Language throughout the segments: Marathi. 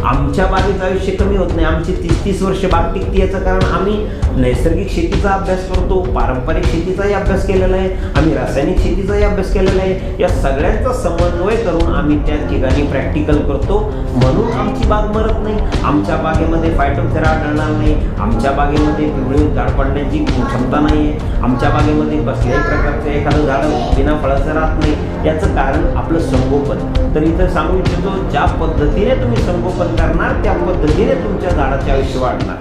आमच्या बागेचं आयुष्य कमी होत नाही, आमची 30-30 वर्ष बाग टिकते. याचं कारण आम्ही नैसर्गिक शेतीचा अभ्यास करतो, पारंपरिक शेतीचाही अभ्यास केलेला आहे, आम्ही रासायनिक शेतीचाही अभ्यास केलेला आहे. या सगळ्यांचा समन्वय करून आम्ही त्या ठिकाणी प्रॅक्टिकल करतो, म्हणून आमची बाग मरत नाही. आमच्या बागेमध्ये फायटोथेरा आढळणार नाही, आमच्या बागेमध्ये पिवळी झाड पडण्याची क्षमता नाही आहे, आमच्या बागेमध्ये कसल्याही प्रकारचं एखादं झाड बिना फळाचं राहत नाही. याचं कारण आपलं संगोपन. तर इथं सांगू इच्छितो, ज्या पद्धतीने तुम्ही संगोपन करणार त्या पद्धतीने तुमच्या झाडाचे आयुष्य वाढणार.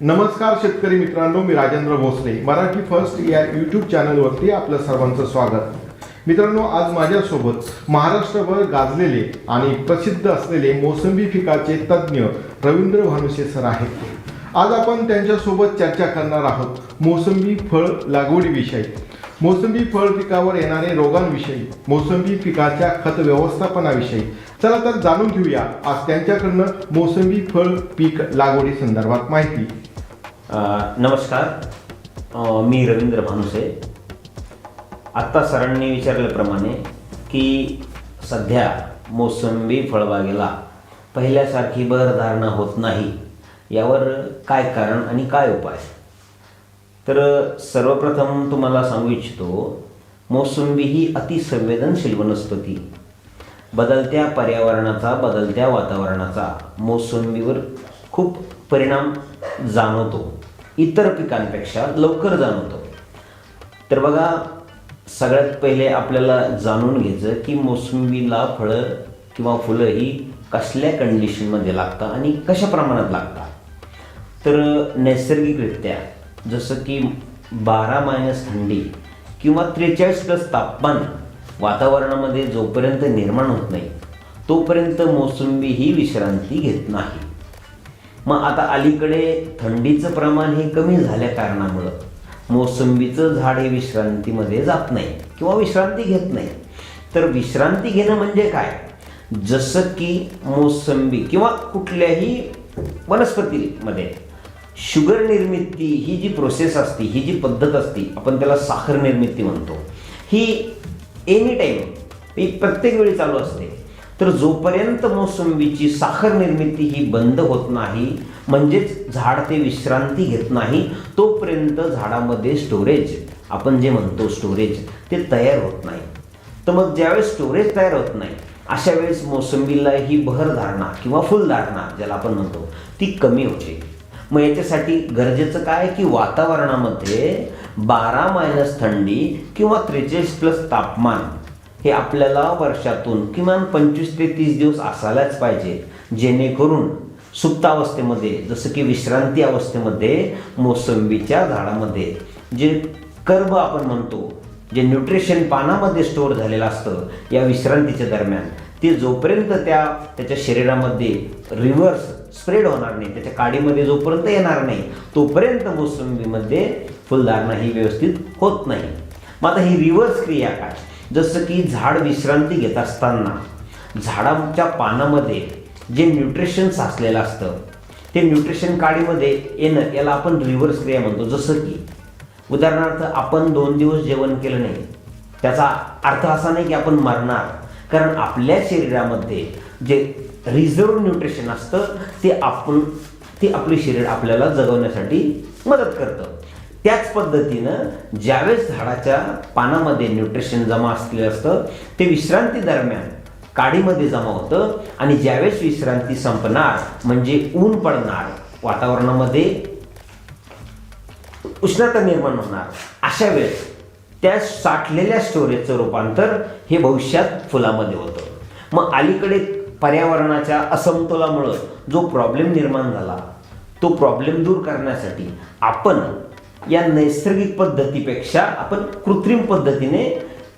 नमस्कार शेतकरी मित्रांनो, मी राजेंद्र भोसले. मराठी फर्स्ट या यूट्यूब चॅनलवरती आपलं सर्वांचं स्वागत. मित्रांनो, आज माझ्यासोबत महाराष्ट्रभर गाजलेले आणि प्रसिद्ध असलेले मोसंबी पिकाचे तज्ज्ञ रवींद्र भानुसे सर आहेत. आज आपण त्यांच्यासोबत चर्चा करणार आहोत मोसंबी फळ लागवडीविषयी, मोसंबी फळ पिकावर येणारे रोगांविषयी, मोसंबी पिकाच्या खत व्यवस्थापनाविषयी. चला तर जाणून घेऊया आज त्यांच्याकडनं मोसंबी फळ पीक लागवडी संदर्भात माहिती. नमस्कार, मी रवींद्र भानुसे. आत्ता सरांनी विचारल्याप्रमाणे की सध्या मोसंबी फळबागेला पहिल्यासारखी बहरधारणा होत नाही, यावर काय कारण आणि काय उपाय. तर सर्वप्रथम तुम्हाला सांगू इच्छितो, मोसंबी ही अतिसंवेदनशील वनस्पती. बदलत्या पर्यावरणाचा, बदलत्या वातावरणाचा मोसंबीवर खूप परिणाम जाणवतो, इतर पिकांपेक्षा लवकर जाणवतो. तर बघा, सगळ्यात पहिले आपल्याला जाणून घ्यायचं की मोसंबीला फळं किंवा फुलं ही कसल्या कंडिशनमध्ये लागतात आणि कशा प्रमाणात लागतात. तर नैसर्गिकरित्या जसं की 12- थंडी किंवा 43+ तापमान वातावरणामध्ये जोपर्यंत निर्माण होत नाही तोपर्यंत मोसंबी ही विश्रांती घेत नाही. मग आता अलीकडे थंडीचं प्रमाण हे कमी झाल्या कारणामुळं मोसंबीचं झाड हे विश्रांतीमध्ये जात नाही किंवा विश्रांती घेत नाही. तर विश्रांती घेणं म्हणजे काय, जसं की मोसंबी किंवा कुठल्याही वनस्पतीमध्ये शुगर निर्मिती ही जी प्रोसेस असते, ही जी पद्धत असते, आपण त्याला साखर निर्मिती म्हणतो, ही एनी टाईम, ही प्रत्येक वेळी चालू असते. तर जोपर्यंत मोसंबीची साखर निर्मिती ही बंद होत नाही, म्हणजेच झाड ते विश्रांती घेत नाही, तोपर्यंत झाडामध्ये स्टोरेज, आपण जे म्हणतो स्टोरेज, ते तयार होत नाही. तर मग ज्यावेळेस स्टोरेज तयार होत नाही अशा वेळेस मोसंबीला ही बहरधारणा किंवा फुलधारणा ज्याला आपण म्हणतो ती कमी होते. मग याच्यासाठी गरजेचं काय की वातावरणामध्ये 12- थंडी किंवा 43+ तापमान हे आपल्याला वर्षातून किमान 25 ते 30 दिवस असायलाच पाहिजे, जेणेकरून सुप्तावस्थेमध्ये जसं की विश्रांती अवस्थेमध्ये मोसंबीच्या झाडामध्ये जे कर्ब आपण म्हणतो, जे न्यूट्रिशन पानामध्ये स्टोअर झालेलं असतं या विश्रांतीच्या दरम्यान, ते जोपर्यंत त्याच्या शरीरामध्ये रिव्हर्स स्प्रेड होणार नाही, त्याच्या काडीमध्ये जोपर्यंत येणार नाही तोपर्यंत मोसंबीमध्ये फुलधारणा ही व्यवस्थित होत नाही. मग आता ही रिव्हर्स क्रिया काय, जसं की झाड विश्रांती घेत असताना झाडाच्या पानामध्ये जे न्यूट्रिशन साचलेलं असतं ते न्यूट्रिशन काडीमध्ये येणं, याला आपण रिव्हर्स क्रिया म्हणतो. जसं की उदाहरणार्थ आपण 2 दिवस जेवण केलं नाही, त्याचा अर्थ असा नाही की आपण मरणार, कारण आपल्या शरीरामध्ये जे रिझर्व न्यूट्रिशन असतं ते आपले शरीर आपल्याला जगवण्यासाठी मदत करतं. त्याच पद्धतीनं ज्यावेळेस झाडाच्या पानामध्ये न्यूट्रिशन जमा असलेलं असतं ते विश्रांती दरम्यान काडीमध्ये जमा होतं, आणि ज्यावेळेस विश्रांती संपणार म्हणजे ऊन पडणार, वातावरणामध्ये उष्णता निर्माण होणार, अशा वेळेस त्या साठलेल्या स्टोरेजचं रूपांतर हे भविष्यात फुलामध्ये होतं. मग अलीकडे पर्यावरणाच्या असमतोलामुळं जो प्रॉब्लेम निर्माण झाला तो प्रॉब्लेम दूर करण्यासाठी आपण या नैसर्गिक पद्धतीपेक्षा आपण कृत्रिम पद्धतीने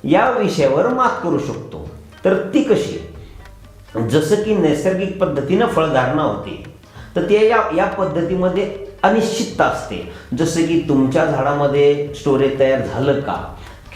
या विषयावर मात करू शकतो. तर ती कशी, जसं की नैसर्गिक पद्धतीनं फळधारणा होते तर ते या पद्धतीमध्ये अनिश्चितता असते. जसं की तुमच्या झाडामध्ये स्टोरेज तयार झालं का,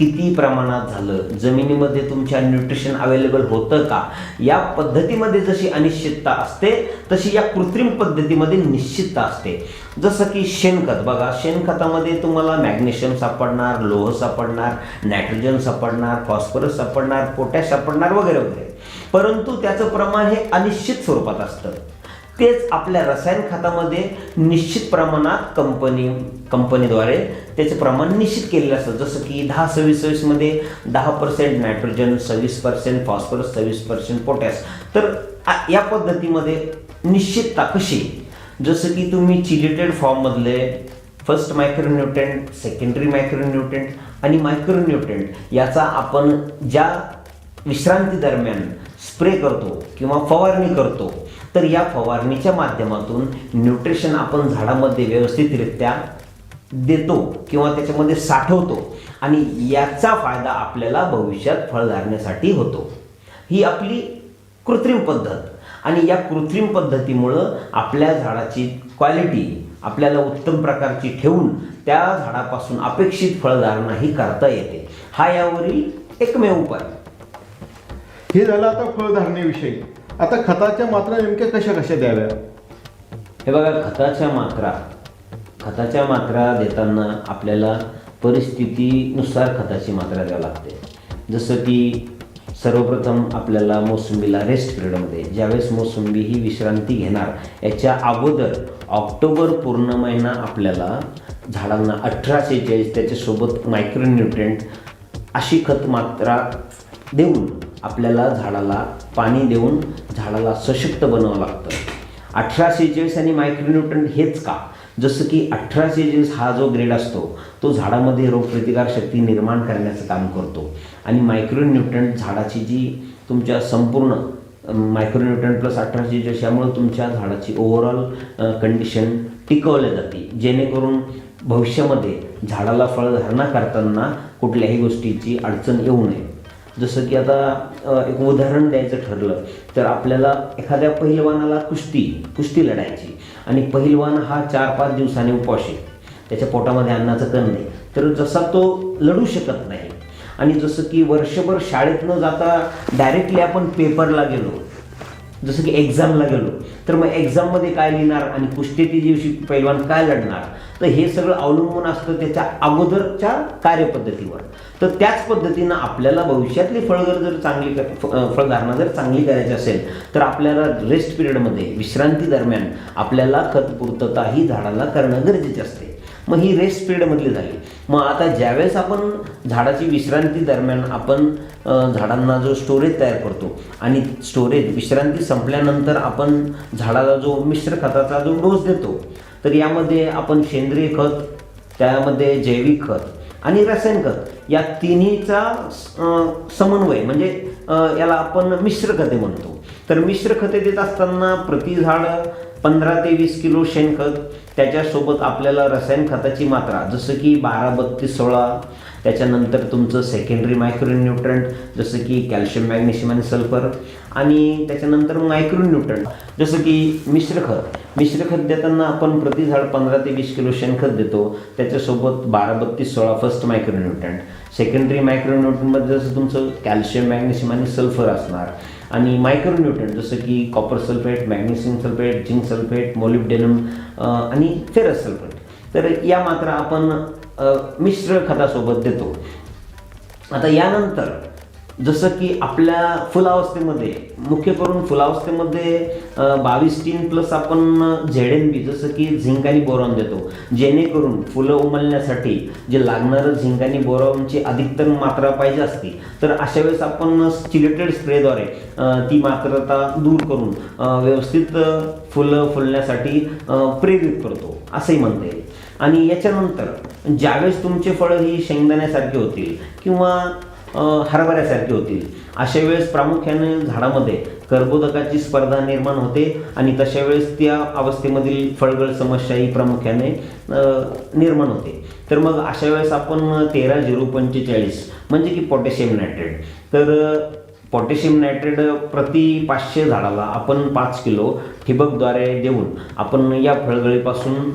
किती प्रमाणात झालं, जमिनीमध्ये तुमच्या न्यूट्रिशन अवेलेबल होतं का, या पद्धतीमध्ये जशी अनिश्चितता असते तशी या कृत्रिम पद्धतीमध्ये निश्चितता असते. जसं की शेणखत बघा, शेणखतामध्ये तुम्हाला मॅग्नेशियम सापडणार, लोह सापडणार, नायट्रोजन सापडणार, फॉस्फरस सापडणार, पोटॅश सापडणार वगैरे वगैरे, परंतु त्याचं प्रमाण हे अनिश्चित स्वरूपात असतं. तेच आपल्या रसायन खतामध्ये निश्चित प्रमाणात कंपनीद्वारे त्याचे प्रमाण निश्चित केलेलं असतं. जसं की 10-26 मध्ये 10% नायट्रोजन, 26% फॉस्फरस, 26% पोटॅश. तर या पद्धतीमध्ये निश्चितता कशी, जसं की तुम्ही चिलेटेड फॉर्ममधले फर्स्ट मायक्रोन्यूट्रंट, सेकंडरी मायक्रोन्यूट्रंट आणि मायक्रोन्यूट्रंट याचा आपण ज्या विश्रांती दरम्यान स्प्रे करतो किंवा फवारणी करतो, तर या फवारणीच्या माध्यमातून न्यूट्रिशन आपण झाडामध्ये व्यवस्थितरित्या देतो किंवा त्याच्यामध्ये साठवतो आणि याचा फायदा आपल्याला भविष्यात फळधारणेसाठी होतो. ही आपली कृत्रिम पद्धत, आणि या कृत्रिम पद्धतीमुळं आपल्या झाडाची क्वालिटी आपल्याला उत्तम प्रकारची ठेवून त्या झाडापासून अपेक्षित फळधारणाही करता येते. हा यावरील एकमेव उपाय. हे झालं आता फळधारणेविषयी. आता खताच्या मात्रा नेमक्या कशा कशा द्याव्या? हे बघा, खताच्या मात्रा देताना आपल्याला परिस्थितीनुसार खताची मात्रा द्यावी लागते. जसं की सर्वप्रथम आपल्याला मोसंबीला रेस्ट पिरियडमध्ये, ज्यावेळेस मोसंबी ही विश्रांती घेणार याच्या अगोदर ऑक्टोबर पूर्ण महिना आपल्याला झाडांना 18-46 त्याच्यासोबत मायक्रोन्यूट्रिएंट अशी खत मात्रा देऊन आपल्याला झाडाला पाणी देऊन झाडाला सशक्त बनवावं लागतं. 18-46 आणि मायक्रोन्यूट्रिएंट हेच का, जसं की 18-46 हा जो ग्रेड असतो तो झाडामध्ये रोगप्रतिकारशक्ती निर्माण करण्याचं काम करतो आणि मायक्रोन्यूट्रिएंट झाडाची जी तुमच्या संपूर्ण मायक्रोन्यूट्रिएंट प्लस 18-46 यामुळे तुमच्या झाडाची ओव्हरऑल कंडिशन टिकवली जाते, जेणेकरून भविष्यामध्ये झाडाला फळधारणा करताना कुठल्याही गोष्टीची अडचण येऊ नये. जसं की आता एक उदाहरण द्यायचं ठरलं तर आपल्याला एखाद्या पहिलवानाला कुस्ती लढायची आणि पहिलवान हा 4-5 दिवसांनी उपवाशी, त्याच्या पोटामध्ये अन्नाचं कण नाही, तर जसा तो लढू शकत नाही. आणि जसं की वर्षभर शाळेत न जाता डायरेक्टली आपण पेपरला गेलो, जसं की एक्झामला गेलो, तर मग एक्झाममध्ये काय लिहिणार आणि कुस्तीच्या दिवशी पैलवान काय लढणार, तर हे सगळं अवलंबून असतं त्याच्या अगोदरच्या कार्यपद्धतीवर. तर त्याच पद्धतीनं आपल्याला भविष्यातली फळधारणा जर चांगली करायची असेल तर आपल्याला रेस्ट पिरियडमध्ये, विश्रांती दरम्यान आपल्याला खत पूर्तता ही झाडाला करणं गरजेचे असते. मग ही रेस्ट पिरियडमधली झाली. मग आता ज्यावेळेस आपण झाडाची विश्रांती दरम्यान आपण झाडांना जो स्टोरेज तयार करतो आणि विश्रांती संपल्यानंतर आपण झाडाला जो मिश्र खताचा जो डोस देतो, तर यामध्ये आपण सेंद्रिय खत, त्यामध्ये जैविक खत आणि रासायनिक खत या तिन्हीचा समन्वय म्हणजे याला आपण मिश्र खते म्हणतो. तर मिश्र खते देत असताना प्रति झाड 15 ते 20 किलो शेणखत, त्याच्यासोबत आपल्याला रसायन खताची मात्रा जसं की 12-32-16, त्याच्यानंतर तुमचं सेकंडरी मायक्रोन्यूट्रंट जसं की कॅल्शियम, मॅग्नेशियम आणि सल्फर, आणि त्याच्यानंतर मायक्रोन्यूट्रंट जसं की मिश्र खत देताना आपण प्रति झाड 15 ते 20 किलो शेणखत देतो, त्याच्यासोबत 12-32-16 फर्स्ट मायक्रोन्यूट्रंट. सेकंडरी मायक्रोन्यूट्रंटमध्ये जसं तुमचं कॅल्शियम, मॅग्नेशियम आणि सल्फर असणार, आणि मायक्रोन्यूट्रंट जसं की copper sulphate, magnesium sulphate, zinc sulphate, molybdenum आणि फेरस सल्फेट. तर या मात्रा आपण मिश्र खतासोबत देतो. आता यानंतर जसं की आपल्या फुलावस्थेमध्ये, मुख्य करून फुलावस्थेमध्ये 22 प्लस आपण ZNB जसं की झिंक आणि बोरॉन देतो, जेणेकरून फुलं उमलण्यासाठी जे लागणारं झिंक आणि बोरॉनची अधिकतर मात्रा पाहिजे असते. तर अशा वेळेस आपण चिलेटेड स्प्रेद्वारे ती मात्रता दूर करून व्यवस्थित फुलं फुलण्यासाठी प्रेरित करतो असंही म्हणता येईल. आणि याच्यानंतर ज्यावेळेस तुमचे फळं ही शेंगदाण्यासारखे होतील किंवा हरभऱ्यासारखे होतील, अशा वेळेस प्रामुख्याने झाडामध्ये कर्बोदकाची स्पर्धा निर्माण होते आणि तशा वेळेस त्या अवस्थेमधील फळगळ समस्या ही प्रामुख्याने निर्माण होते. तर मग अशा वेळेस आपण 13-0-45 म्हणजे की पोटॅशियम नायट्रेट, तर पोटॅशियम नायट्रेट प्रति 500 झाडाला आपण 5 किलो ठिबकद्वारे देऊन आपण या फळगळीपासून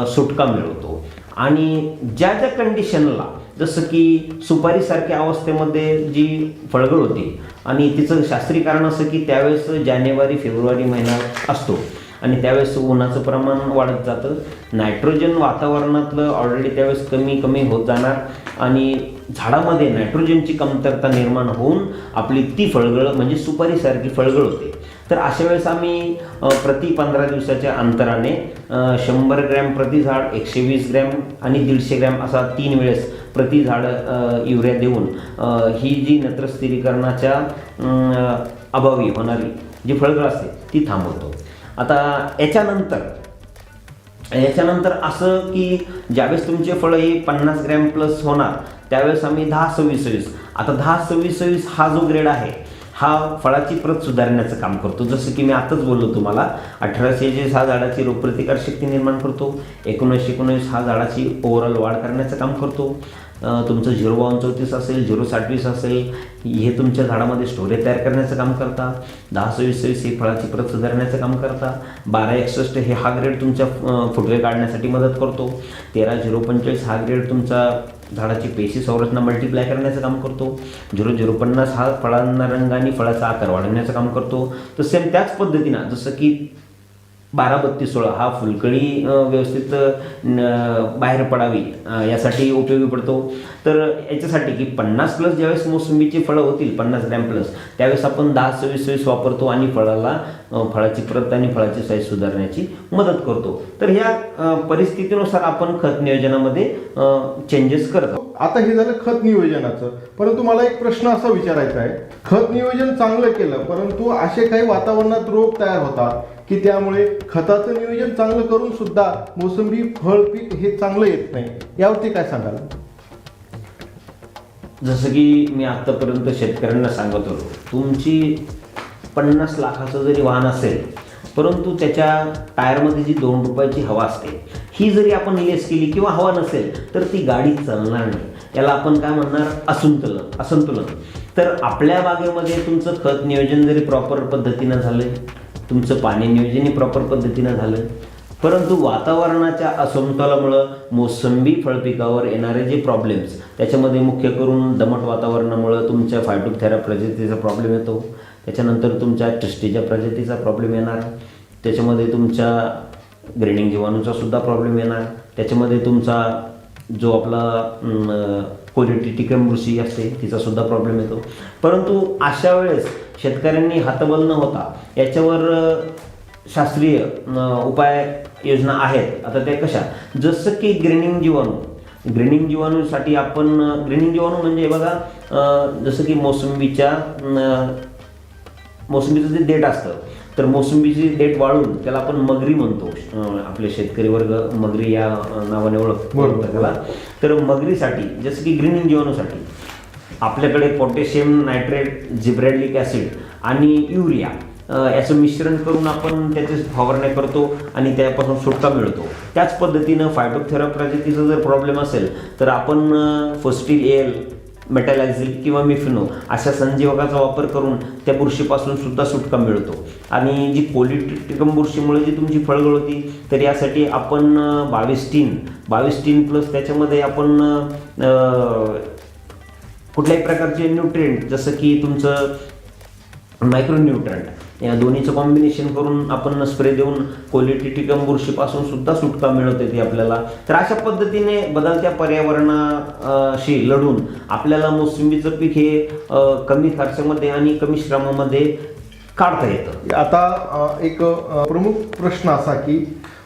सुटका मिळवतो. आणि ज्या कंडिशनला जसं की सुपारीसारख्या अवस्थेमध्ये जी फळगळ होती आणि तिचं शास्त्रीय कारण असं की त्यावेळेस जानेवारी फेब्रुवारी महिना असतो आणि त्यावेळेस उन्हाचं प्रमाण वाढत जातं, नायट्रोजन वातावरणातलं ऑलरेडी त्यावेळेस कमी कमी होत जाणार आणि झाडामध्ये नायट्रोजनची कमतरता निर्माण होऊन आपली ती फळगळ म्हणजे सुपारीसारखी फळगळ होते. तर अशा वेळेस आम्ही प्रति 15 दिवसाच्या अंतराने 100 ग्रॅम प्रति झाड, 120 ग्रॅम आणि 150 ग्रॅम असा 3 वेळेस प्रति झाड युरिया देऊन ही जी नत्र स्थिरीकरणाच्या अभावी होणारी जी फळगळ असते ती थांबवतो. आता याच्यानंतर असं की ज्यावेळेस तुमचे फळं ही 50 ग्रॅम प्लस होणार त्यावेळेस आम्ही 10-26-26 आता 10-26-26 हा जो ग्रेड आहे हा फळाची प्रत सुधारण्याचं काम करतो. जसं की मी आताच बोललो तुम्हाला 1846 हा झाडाची रोगप्रतिकार शक्ती निर्माण करतो, 1919 हा झाडाची ओव्हरऑल वाढ करण्याचं काम करतो, तुमचं 05234 असेल, 027 असेल हे तुमच्या झाडामध्ये स्टोरेज तयार करण्याचं काम करता, 10-26-26 हे फळाची प्रत सुधारण्याचं काम करता, 12-61 हे हा ग्रेड तुमच्या फुटवे काढण्यासाठी मदत करतो, 13-045 हा ग्रेड तुमचा झाडाची पेशी संरचना मल्टिप्लाय करण्याचं काम करतो, 0050 हा फळांना रंग आणि फळाचा आकार वाढवण्याचं काम करतो. तर सेम त्याच पद्धतीनं जसं की 12-32-16 हा फुलकळी व्यवस्थित बाहेर पडावी यासाठी उपयोगी पडतो. तर याच्यासाठी की 50 प्लस ज्यावेळेस मोसंबीची फळं होतील 50 ग्रॅम प्लस त्यावेळेस आपण 10-26-26 वापरतो आणि फळाची प्रत आणि फळाची साईज सुधारण्याची मदत करतो. तर ह्या परिस्थितीनुसार आपण खत नियोजनामध्ये चेंजेस करतो. आता हे झालं खत नियोजनाचं, परंतु मला एक प्रश्न असा विचारायचा आहे, खत नियोजन चांगलं केलं परंतु असे काही वातावरणात रोग तयार होतात की त्यामुळे खताचं नियोजन चांगलं करून सुद्धा मोसंबी फळ पीक हे चांगलं येत नाही, यावरती काय सांगाल? जसं की मी आत्तापर्यंत शेतकऱ्यांना सांगत होतो, तुमची 50 लाखाचं जरी वाहन असेल परंतु त्याच्या टायरमध्ये जी 2 रुपयाची हवा असते ही जरी आपण लेस केली किंवा हवा नसेल तर ती गाडी चालणार नाही. याला आपण काय म्हणणार, असंतुलन. तर आपल्या बागेमध्ये तुमचं खत नियोजन जरी प्रॉपर पद्धतीनं झालं, तुमचं पाणी नियोजनही प्रॉपर पद्धतीनं झालं, परंतु वातावरणाच्या असमतोलामुळं मोसंबी फळपिकावर येणारे जे प्रॉब्लेम्स त्याच्यामध्ये मुख्य करून दमट वातावरणामुळं तुमच्या फायटोप्थेरा प्रजातीचा प्रॉब्लेम येतो, त्याच्यानंतर तुमच्या टिस्टीच्या प्रजातीचा प्रॉब्लेम येणार, त्याच्यामध्ये तुमच्या ग्रेनिंग जीवाणूचा सुद्धा प्रॉब्लेम येणार, त्याच्यामध्ये तुमचा जो आपला कोलिटिटिकम बुरशी असते तिचा सुद्धा प्रॉब्लेम येतो. परंतु अशा वेळेस शेतकऱ्यांनी हतबल न होता याच्यावर शास्त्रीय उपाय योजना आहेत. आता त्या कशा, जसं की ग्रेनिंग जीवाणूसाठी आपण ग्रेनिंग जीवाणू म्हणजे बघा, जसं की मोसंबीचं जे देठ असतं तर मोसंबीची देठ वाळून त्याला आपण मगरी म्हणतो, आपले शेतकरी वर्ग मगरी या नावाने ओळखतो त्याला. तर मगरीसाठी जसं की ग्रीनिंग जीवाणूसाठी आपल्याकडे पोटॅशियम नायट्रेट, जिब्रेलिक ॲसिड आणि युरिया याचं मिश्रण करून आपण त्याचे फवारण्या करतो आणि त्यापासून सुटका मिळतो. त्याच पद्धतीनं फायटोप्थेरा प्रजातीचा जर प्रॉब्लेम असेल तर आपण फोस्टिल एल, मेटॅलायझिल किंवा मिफिनो अशा संजीवकाचा वापर करून त्या बुरशीपासून सुद्धा सुटका मिळतो. आणि जी कोलिटिकम बुरशीमुळे जी तुमची फळगळ होती तर यासाठी आपण 22 प्लस त्याच्यामध्ये आपण कुठल्याही प्रकारचे न्यूट्रिएंट जसं की तुमचं मायक्रोन्यूट्रंट या दोन्हीचं कॉम्बिनेशन करून आपण स्प्रे देऊन कोलिटिकम बुरशीपासून सुद्धा सुटका मिळवत येते आपल्याला. तर अशा पद्धतीने बदलत्या पर्यावरणाशी लढून आपल्याला मोसंबीचं पीक हे कमी खर्चामध्ये आणि कमी श्रमामध्ये काढता येतं. आता एक प्रमुख प्रश्न असा की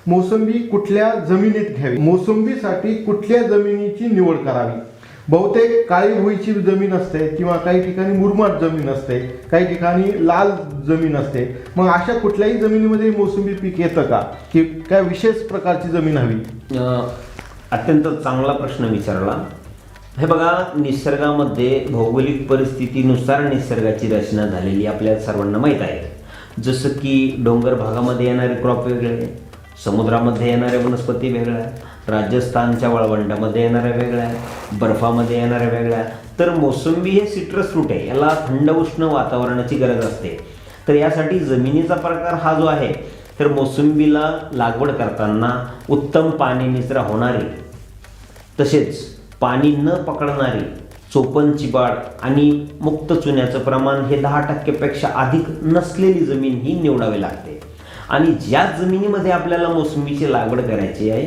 मोसंबी कुठल्या जमिनीत घ्यावी, मोसंबीसाठी कुठल्या जमिनीची निवड करावी? बहुतेक काळी भुईची जमीन असते किंवा काही ठिकाणी मुरमाड जमीन असते, काही ठिकाणी लाल जमीन असते. मग अशा कुठल्याही जमिनीमध्ये मोसंबी पीक येतं का, की काय विशेष प्रकारची जमीन हवी? अत्यंत चांगला प्रश्न विचारला. हे बघा, निसर्गामध्ये भौगोलिक परिस्थितीनुसार निसर्गाची रचना झालेली आपल्या सर्वांना माहीत आहे. जसं की डोंगर भागामध्ये येणारे क्रॉप वेगळे, समुद्रामध्ये येणाऱ्या वनस्पती वेगळ्या, राजस्थानच्या वाळवंटामध्ये येणाऱ्या वेगळ्या, बर्फामध्ये येणाऱ्या वेगळ्या. तर मोसंबी हे सिट्रस फ्रूट आहे, याला थंड उष्ण वातावरणाची गरज असते. तर यासाठी जमिनीचा प्रकार हा जो आहे तर मोसंबीला लागवड करताना उत्तम पाणी निचरा होणारी तसेच पाणी न पकडणारी चोपन चिबाड आणि मुक्त चुन्याचं प्रमाण हे 10% अधिक नसलेली जमीन ही निवडावी लागते. आणि ज्या जमिनीमध्ये आपल्याला मोसंबीची लागवड करायची आहे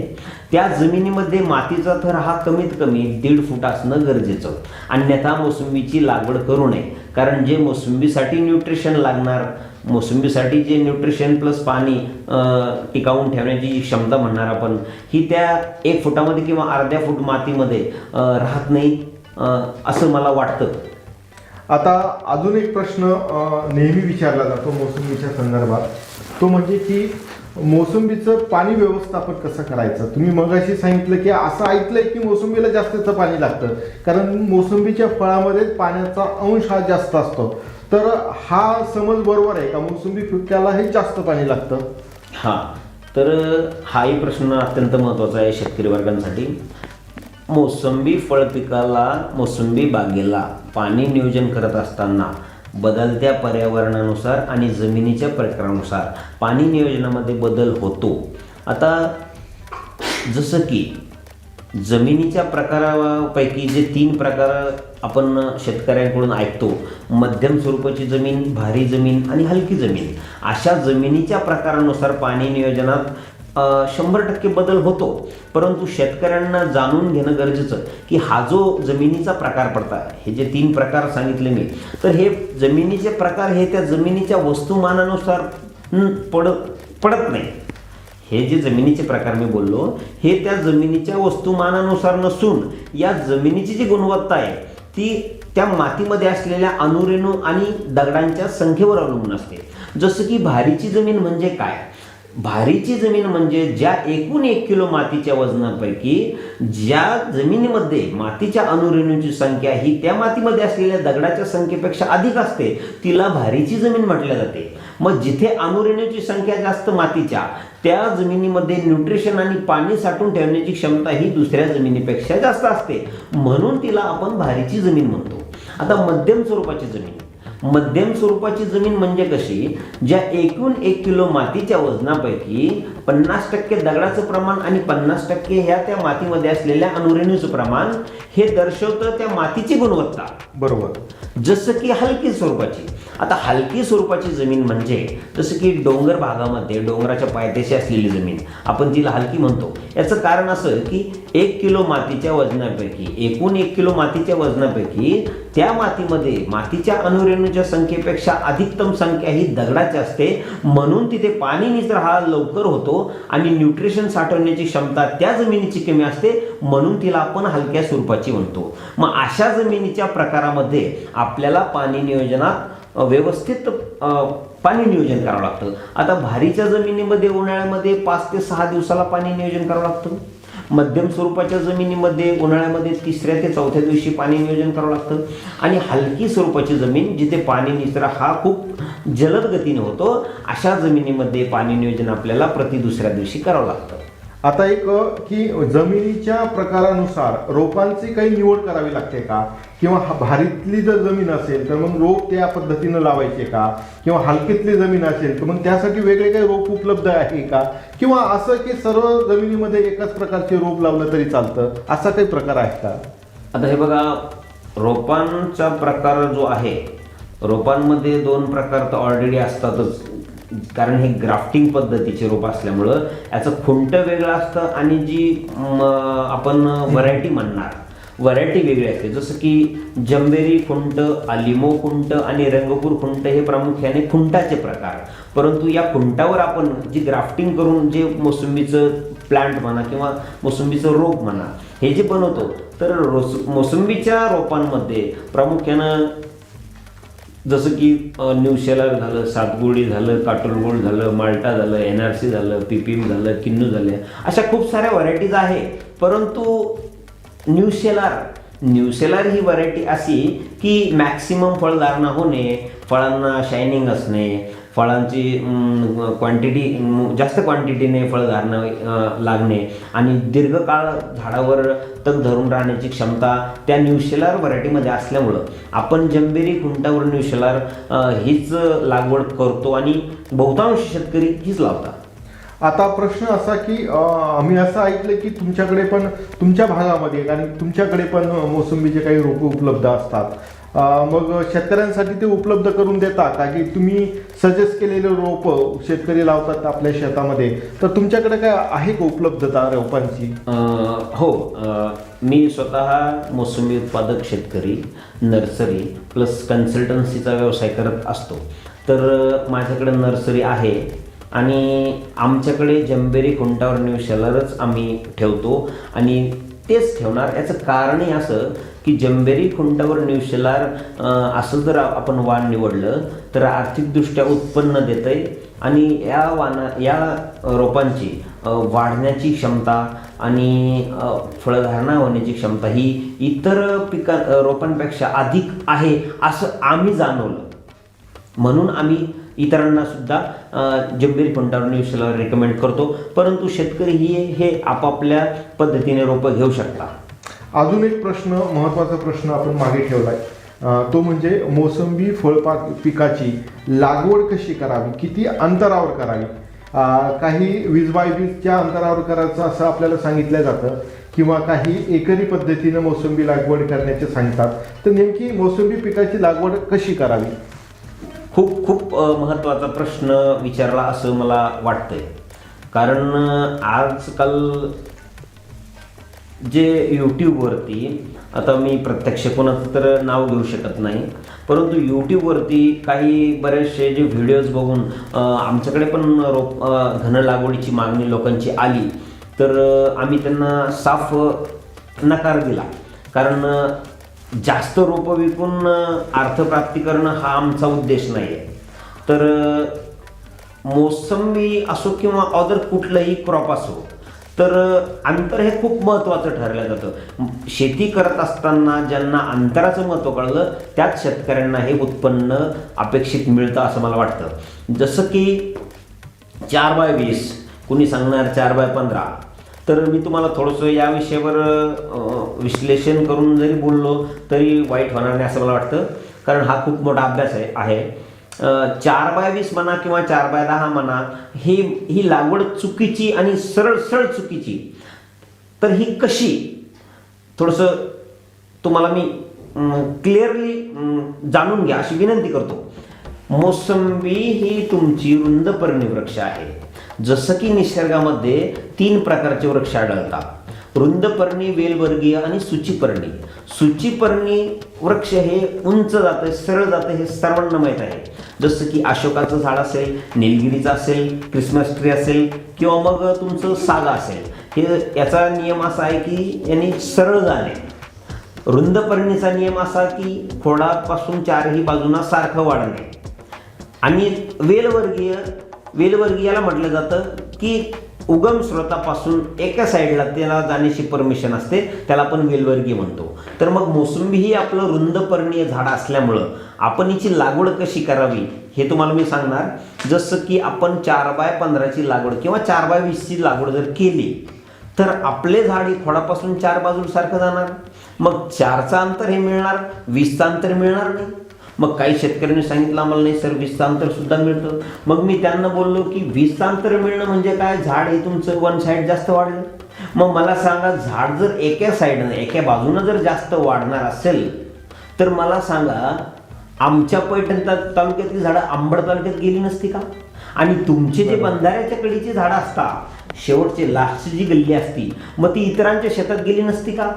त्या जमिनीमध्ये मातीचा थर हा कमीत कमी 1.5 फूट असणं गरजेचं. अन्यथा मोसंबीची लागवड करू नये. कारण जे मोसंबीसाठी न्यूट्रिशन लागणार, मोसंबीसाठी जे न्यूट्रिशन प्लस पाणी टिकावून ठेवण्याची जी क्षमता म्हणणार आपण, ही त्या 1 फुटामध्ये किंवा अर्ध्या फूट मातीमध्ये राहत नाही असं मला वाटतं. आता अजून एक प्रश्न नेहमी विचारला जातो मोसंबीच्या संदर्भात, तो म्हणजे की मोसंबीचं पाणी व्यवस्थापन कसं करायचं. तुम्ही मगाशी सांगितलं की असं ऐकलंय की मोसंबीला जास्तीचं पाणी लागतं, कारण मोसंबीच्या फळामध्ये पाण्याचा अंश हा जास्त असतो. तर हा समज बरोबर आहे का, मोसंबी पिकाला हे जास्त पाणी लागतं? हां, तर हाही प्रश्न अत्यंत महत्त्वाचा आहे शेतकरी वर्गांसाठी. मोसंबी फळ पिकाला, मोसंबी बागेला पाणी नियोजन करत असताना बदलत्या पर्यावरणानुसार आणि जमिनीच्या प्रकारानुसार पाणी नियोजनामध्ये बदल होतो. आता जसं की जमिनीच्या प्रकारापैकी जे 3 प्रकार आपण शेतकऱ्यांकडून ऐकतो, मध्यम स्वरूपाची जमीन, भारी जमीन आणि हलकी जमीन, अशा जमिनीच्या प्रकारानुसार पाणी नियोजनात 100% बदल होतो. परंतु शेतकऱ्यांना जाणून घेणं गरजेचं की हा जो जमिनीचा प्रकार पडतात, हे जे 3 प्रकार सांगितले मी, तर हे जमिनीचे प्रकार हे त्या जमिनीच्या वस्तुमानानुसार पडत नाही. हे जे जमिनीचे प्रकार मी बोललो हे त्या जमिनीच्या वस्तुमानानुसार नसून या जमिनीची जी गुणवत्ता आहे ती त्या मातीमध्ये असलेल्या अणुरेणू आणि दगडांच्या संख्येवर अवलंबून असते. जसं की भारीची जमीन म्हणजे काय? भारीची जमीन म्हणजे ज्या एकूण 1 किलो मातीच्या वजनापैकी ज्या जमिनीमध्ये मातीच्या अणुरेणूंची संख्या ही त्या मातीमध्ये असलेल्या दगडाच्या संख्येपेक्षा अधिक असते तिला भारीची जमीन म्हटल्या जाते. मग जिथे अणुरेणूची संख्या जास्त मातीच्या, त्या जमिनीमध्ये न्यूट्रिशन आणि पाणी साठवून ठेवण्याची क्षमता ही दुसऱ्या जमिनीपेक्षा जास्त असते, म्हणून तिला आपण भारीची जमीन म्हणतो. आता मध्यम स्वरूपाची जमीन, मध्यम स्वरूपाची जमीन म्हणजे कशी, ज्या एकूण 1 किलो मातीच्या वजनापैकी 50% दगडाचं प्रमाण आणि 50% ह्या त्या मातीमध्ये असलेल्या अणुरेणूचं प्रमाण हे दर्शवतं त्या मातीची गुणवत्ता. बरोबर. जसं की हलकी स्वरूपाची. आता हलकी स्वरूपाची जमीन म्हणजे जसं की डोंगर भागामध्ये डोंगराच्या पायथ्याशी असलेली जमीन, आपण तिला हलकी म्हणतो. याचं कारण असं की 1 किलो मातीच्या वजनापैकी, एकूण 1 किलो मातीच्या वजनापैकी त्या मातीमध्ये मातीच्या अणुरेणूच्या संख्येपेक्षा अधिकतम संख्या ही दगडाची असते, म्हणून तिथे पाणी निचरा हा लवकर होतो आणि न्यूट्रिशन साठवण्याची क्षमता त्या जमिनीची कमी असते, म्हणून तिला आपण हलक्या स्वरूपाची म्हणतो. मग अशा जमिनीच्या प्रकारामध्ये आपल्याला पाणी नियोजनात व्यवस्थित पाणी नियोजन करावं लागतं. आता भारीच्या जमिनीमध्ये उन्हाळ्यामध्ये 5 ते 6 दिवसाला पाणी नियोजन करावं लागतं. मध्यम स्वरूपाच्या जमिनीमध्ये उन्हाळ्यामध्ये 3ऱ्या ते 4थ्या दिवशी पाणी नियोजन करावं लागतं. आणि हलकी स्वरूपाची जमीन जिथे पाणी निचरा हा खूप जलद गतीने होतो, अशा जमिनीमध्ये पाणी नियोजन आपल्याला प्रति 2ऱ्या दिवशी करावं लागतं. आता एक की जमिनीच्या प्रकारानुसार रोपांची काही निवड करावी लागते का, किंवा भारीतली जर जमीन असेल तर मग रोप त्या पद्धतीनं लावायचे का, किंवा हलकीतली जमीन असेल तर मग त्यासाठी वेगळे काही रोप उपलब्ध आहे का, किंवा असं की सर्व जमिनीमध्ये एकाच प्रकारचे रोप लावलं तरी चालतं, असा काही प्रकार आहे का? आता हे बघा, रोपांचा प्रकार जो आहे, रोपांमध्ये 2 प्रकार तर ऑलरेडी असतातच, कारण हे ग्राफ्टिंग पद्धतीचे रोप असल्यामुळं याचं खुंट वेगळं असतं आणि जी आपण व्हरायटी म्हणणार व्हरायटी वेगळी असते. जसं की जंबेरी खुंट, अलिमो खुंट आणि रंगपूर खुंट हे प्रामुख्याने खुंटाचे प्रकार. परंतु या खुंटावर आपण जी ग्राफ्टिंग करून जे मोसंबीचं प्लांट म्हणा किंवा मोसंबीचं रोप म्हणा हे जे बनवतो, तर मोसंबीच्या रोपांमध्ये प्रामुख्यानं जसं की न्यूशेलर झालं, सातगोळी झालं, काटोलगोळ झालं, माल्टा झालं, NRC झालं, PPM झालं, किन्नू झाले, अशा खूप साऱ्या व्हरायटीज आहे. परंतु न्यूशेलर ही व्हरायटी अशी की मॅक्सिमम फळधारणा होणे, फळांना शायनिंग असणे, फळांची क्वांटिटी जास्त क्वांटिटीने फळधारणा लागणे आणि दीर्घकाळ झाडावर तग धरून राहण्याची क्षमता त्या न्यूशेलर व्हरायटीमध्ये असल्यामुळं आपण जंबेरी खुंटावर न्यूशेलर हीच लागवड करतो आणि बहुतांश शेतकरी हीच लावतात. आता प्रश्न असा की आम्ही असं ऐकलं की तुमच्याकडे पण तुमच्या भागामध्ये आणि तुमच्याकडे पण मोसंबीचे काही रोपं उपलब्ध असतात. मग शेतकऱ्यांसाठी ते उपलब्ध करून देता का, की तुम्ही सजेस्ट केलेले रोपं शेतकरी लावतात आपल्या शेतामध्ये, तर तुमच्याकडे काय आहे का उपलब्धता रोपांची? हो, मी स्वतः मोसंबी उत्पादक शेतकरी, नर्सरी प्लस कन्सल्टन्सीचा व्यवसाय करत असतो. तर माझ्याकडे नर्सरी आहे आणि आमच्याकडे जंबेरी खुंटावर न्यू शेलरच आम्ही ठेवतो आणि तेच ठेवणार. याचं कारणही असं की जंबेरी खुंटावर न्यू शेलार असं जर आपण वाण निवडलं तर आर्थिकदृष्ट्या उत्पन्न देतंय आणि या रोपांची वाढण्याची क्षमता आणि फळधारणा होण्याची क्षमता ही इतर रोपांपेक्षा अधिक आहे असं आम्ही जाणवलं. म्हणून आम्ही इतरांना सुद्धा जंबेरी खुंटावर न्यू शेलार रेकमेंड करतो. परंतु शेतकरी हे आपापल्या पद्धतीने रोपं घेऊ शकतात. अजून एक प्रश्न, महत्त्वाचा प्रश्न आपण मागे ठेवलाय, तो म्हणजे मोसंबी पिकाची लागवड कशी करावी, किती अंतरावर करावी? काही 20x20च्या अंतरावर करायचं असं आपल्याला सांगितलं जातं किंवा काही एकरी पद्धतीनं मोसंबी लागवड करण्याचे सांगतात. तर नेमकी मोसंबी पिकाची लागवड कशी करावी? खूप खूप महत्त्वाचा प्रश्न विचारला असं मला वाटतंय. कारण आजकाल जे यूट्यूबवरती, आता मी प्रत्यक्ष कोणाचं तर नाव घेऊ शकत नाही, परंतु यूट्यूबवरती काही बरेचसे जे व्हिडिओज बघून आमच्याकडे पण घन लागवडीची मागणी लोकांची आली तर आम्ही त्यांना साफ नकार दिला. कारण जास्त रोपं विकून अर्थप्राप्ती करणं हा आमचा उद्देश नाही आहे. तर मोसंबी असो किंवा अदर कुठलंही क्रॉप असो तर अंतर हे खूप महत्त्वाचं ठरलं जातं. शेती करत असताना ज्यांना अंतराचं महत्त्व कळलं त्याच शेतकऱ्यांना हे उत्पन्न अपेक्षित मिळतं असं मला वाटतं. जसं की 4x20, कुणी सांगणार 4x15. तर मी तुम्हाला थोडंसं या विषयावर विश्लेषण करून जरी बोललो तरी वाईट होणार नाही असं मला वाटतं. कारण हा खूप मोठा अभ्यास आहे. 4x20 म्हणा किंवा 4x10 म्हणा, ही लागवड चुकीची आणि सरळ चुकीची. तर ही कशी, थोडंसं तुम्हाला मी क्लिअरली जाणून घ्या अशी विनंती करतो. मोसंबी ही तुमची रुंदपर्णी वृक्ष आहे. जसं की निसर्गामध्ये 3 प्रकारचे वृक्ष आढळतात: रुंदपर्णी, वेलवर्गीय आणि सूचीपर्णी. सूचीपर्णी वृक्ष हे उंच जातं, सरळ जातं, हे सर्वांना माहीत आहे. जसं की अशोकाचं झाड असेल, निलगिरीचं असेल, क्रिसमस ट्री असेल किंवा मग तुमचं सागा असेल, हे याचा नियम असा आहे की यांनी सरळ जाणे. रुंदपर्णीचा नियम असा की खोडापासून 4ही बाजूंना सारखं वाढणे. आणि वेलवर्गीयाला म्हटलं जातं की उगम स्रोतापासून एका साईडला त्याला जाण्याची परमिशन असते, त्याला आपण वेलवर्गीय म्हणतो. तर मग मोसंबी ही आपलं रुंदपर्णीय झाड असल्यामुळं आपण हिची लागवड कशी करावी हे तुम्हाला मी सांगणार. जसं की आपण 4x15ची लागवड किंवा 4x20ची लागवड जर केली तर आपले झाड ही खोडापासून 4 बाजूला सारखं जाणार. मग 4चं अंतर हे मिळणार, 20चं अंतर मिळणार नाही. मग काही शेतकऱ्यांनी सांगितलं आम्हाला नाही सर 20चं अंतर सुद्धा मिळतं. मग मी त्यांना बोललो की 20चं अंतर मिळणं म्हणजे काय, झाड हे तुमचं वन साईड जास्त वाढलं. मग मला सांगा, झाड जर एका साईडनं एका बाजूनं जर जास्त वाढणार असेल तर मला सांगा आमच्या पैठण तालुक्यातली झाडं अंबड तालुक्यात गेली नसती का? आणि तुमचे जे बंधाऱ्याच्या कडीची झाडं असतात, शेवटचे लास्टची जी गल्ली असती, मग ती इतरांच्या शेतात गेली नसती का?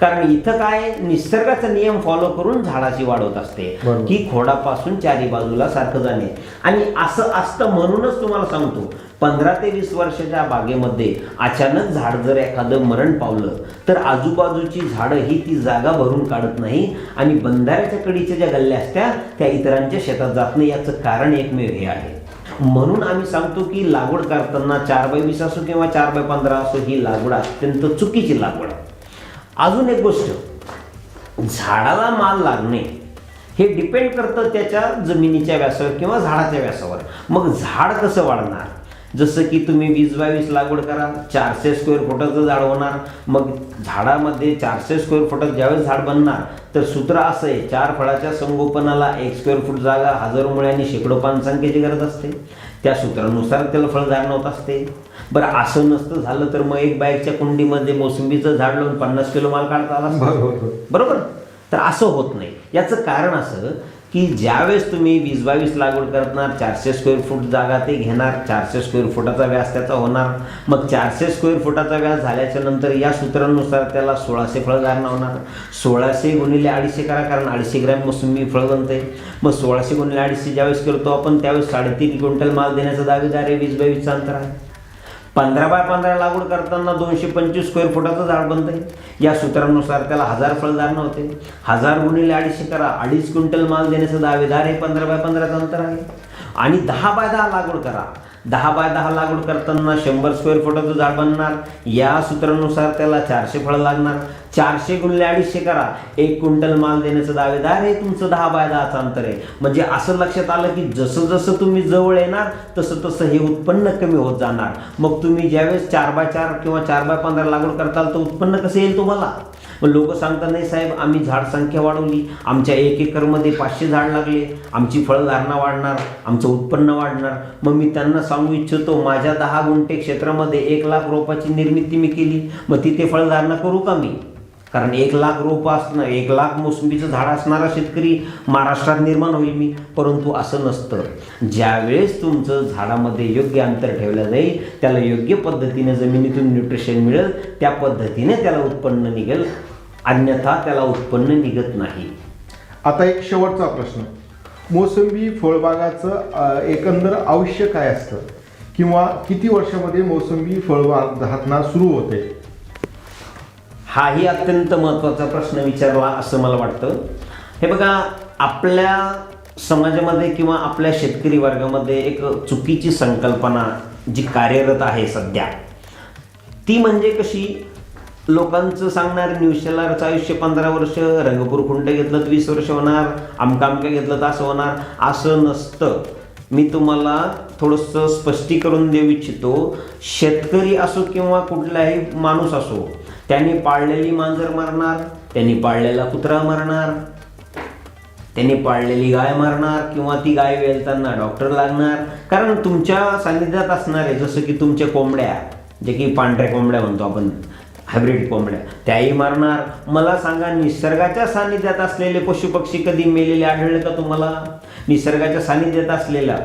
कारण इथं काय, निसर्गाचा नियम फॉलो करून झाडाची वाढ होत असते की खोडापासून 4ही बाजूला सारखं जाणे. आणि असं असतं म्हणूनच तुम्हाला सांगतो, 15 ते 20 वर्षाच्या बागेमध्ये अचानक झाड जर एखादं मरण पावलं तर आजूबाजूची झाडं ही ती जागा भरून काढत नाही आणि बंधाऱ्याच्या कडीच्या ज्या गल्ल्या असत्या त्या इतरांच्या शेतात जात नाही. याचं कारण एकमेव हे आहे. म्हणून आम्ही सांगतो की लागवड करताना 4x20 असो किंवा 4x15 असो, ही लागवड अत्यंत चुकीची लागवड आहे. अजून एक गोष्ट, झाडाला माल लागणे हे डिपेंड करतं त्याच्या जमिनीच्या व्यासावर किंवा झाडाच्या व्यासावर. मग झाड कसं वाढणार जसं की तुम्ही 20-22 लागवड करा, 400 स्क्वेअर फुटाचं झाड होणार. मग झाडामध्ये 400 स्क्वेअर फुटात ज्यावेळेस झाड बनणार तर सूत्र असं आहे, 4 फळाच्या संगोपनाला 1 स्क्वेअर फूट जागा, हजारो मुळ्यांनी शेकडो पानसंख्येची गरज असते. त्या सूत्रानुसार त्याला फळधारणा होत असते. बरं, असं नसतं झालं तर मग एक बाईकच्या कुंडीमध्ये मोसंबीचं झाड लावून 50 किलो माल काढता आला असता. बरोबर. तर असं होत नाही. याचं कारण असं की ज्यावेळेस तुम्ही 20-22 लागवड करणार, 400 स्क्वेअर फूट जागा ते घेणार, 400 स्क्वेअर फुटाचा व्यास त्याचा होणार. मग 400 स्क्वेअर फुटाचा व्यास झाल्याच्या नंतर या सूत्रानुसार त्याला 1600 फळधारणा होणार. 1600 गुणिले 250 करा, कारण 250 ग्रॅम मोसंबी फळ बनते. मग 1600 गुणिले 250 ज्यावेळेस करतो आपण त्यावेळेस 3.5 क्विंटल माल देण्याचा दावेदार आहे. 20-22चं अंतर आहे. 15x15 लागवड करताना 225 स्क्वेअर फुटाचं झाड बनतंय. या सूत्रानुसार त्याला 1000 फळधारणा होते. 1000 गुणिले 250 करा, 2.5 क्विंटल माल देण्याचं दावेदार आहे. 15x15चं अंतर आहे. आणि 10x10 लागवड करा. 10x10 लागवड करताना 100 स्क्वेअर फुटाचं झाड बनणार. या सूत्रानुसार त्याला 400 फळं लागणार. 400 गुणिले 250 करा, 1 क्विंटल माल देण्याचं दावेदार आहे. तुमचं 10x10चं अंतर आहे. म्हणजे असं लक्षात आलं की जसं जसं तुम्ही जवळ येणार तसं तसं हे उत्पन्न कमी होत जाणार. मग तुम्ही ज्यावेळेस 4x4 किंवा 4x15 लागवड करताल तर उत्पन्न कसं येईल तुम्हाला? मग लोक सांगतात, नाही साहेब आम्ही झाड संख्या वाढवली, आमच्या 1 एकरमध्ये 500 झाड लागले, आमची फळधारणा वाढणार, आमचं उत्पन्न वाढणार. मग मी त्यांना सांगू इच्छितो, माझ्या 10 गुंठे क्षेत्रामध्ये 1 लाख रोपाची निर्मिती मी केली. मग तिथे फळधारणा करू का मी? कारण 1 लाख रोपं असणं, 1 लाख मोसंबीचं झाड असणारा शेतकरी महाराष्ट्रात निर्माण होईल मी. परंतु असं नसतं. ज्यावेळेस तुमचं झाडामध्ये योग्य अंतर ठेवलं जाईल, त्याला योग्य पद्धतीने जमिनीतून न्यूट्रिशन मिळेल, त्या पद्धतीने त्याला उत्पन्न निघेल. अन्यथा त्याला उत्पन्न निघत नाही. आता एक शेवटचा प्रश्न, मोसंबी फळबागाचं एकंदर आयुष्य काय असतं किंवा किती वर्षामध्ये मोसंबी फळबाग सुरू होते? हाही अत्यंत महत्त्वाचा प्रश्न विचारला असं मला वाटतं. हे बघा, आपल्या समाजामध्ये किंवा आपल्या शेतकरी वर्गामध्ये एक चुकीची संकल्पना जी कार्यरत आहे सध्या, ती म्हणजे कशी, लोकांचं सांगणार न्यूज चॅनलचं आयुष्य 15 वर्ष, रंगपूर खुंट घेतलं तर 20 वर्ष होणार, आमका घेतलं तर असं होणार. असं नसतं. मी तुम्हाला थोडंसं स्पष्टीकरण देऊ इच्छितो. शेतकरी असो किंवा कुठलाही माणूस असो, त्यांनी पाळलेली मांजर मरणार, त्यांनी पाळलेला कुत्रा मरणार, त्यांनी पाळलेली गाय मरणार किंवा ती गाय वेलताना डॉक्टर लागणार. कारण तुमच्या सानिध्यात असणारे, जसं की तुमच्या कोंबड्या, जे की पांढऱ्या कोंबड्या म्हणतो आपण, हायब्रिड कोंबड्या, त्याही मरणार. मला सांगा, निसर्गाच्या सानिध्यात असलेले पशुपक्षी कधी मेलेले आढळले का तुम्हाला? निसर्गाच्या सानिध्यात असलेला